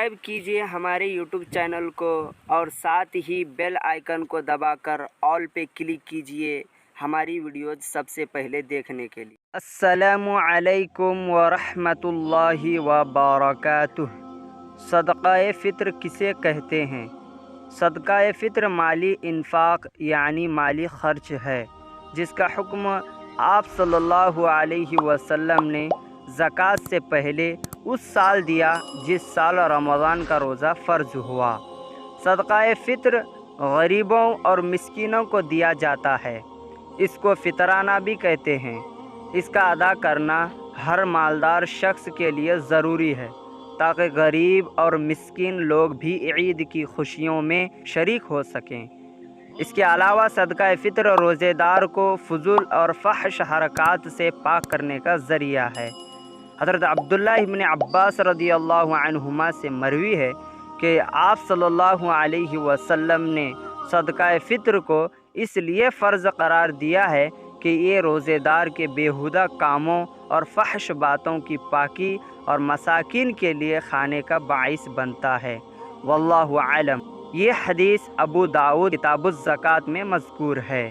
Subscribe कीजिए हमारे YouTube channel को और साथ ही बेल आइकन को दबाकर ऑल पे क्लिक कीजिए हमारी वीडियोज़ सबसे पहले देखने के लिए। अस्सलामु अलैकुम व रहमतुल्लाहि व बरकातुह। सदक़ाए फ़ित्र किसे कहते हैं? सदक़ाए फ़ित्र माली इन्फ़ाक़ यानी माली ख़र्च है, जिसका हुक्म आप सल्लल्लाहु अलैहि वसल्लम ने ज़कात से पहले उस साल दिया जिस साल रमज़ान का रोज़ा फ़र्ज़ हुआ। सदक़ाए फ़ित्र गरीबों और मिस्कीनों को दिया जाता है। इसको फ़ितराना भी कहते हैं। इसका अदा करना हर मालदार शख्स के लिए ज़रूरी है ताकि गरीब और मिस्कीन लोग भी ईद की खुशियों में शरीक हो सकें। इसके अलावा सदक़ाए फ़ित्र रोज़ेदार को फ़ुज़ूल और फ़हश हरकात से पाक करने का ज़रिया है। हज़रत अब्दुल्लाह इब्न अब्बास रज़ियल्लाहु अन्हुमा से मरवी है कि आप सल्लल्लाहु अलैहि वसल्लम ने सदक़ाए फ़ित्र को इसलिए फ़र्ज़ करार दिया है कि ये रोज़ेदार के बेहुदा कामों और फ़हश बातों की पाकी और मसाकिन के लिए खाने का बाइस बनता है। वल्लाहु आलम। ये हदीस अबू दाऊद किताबुज़ ज़कात में मज़कूर है।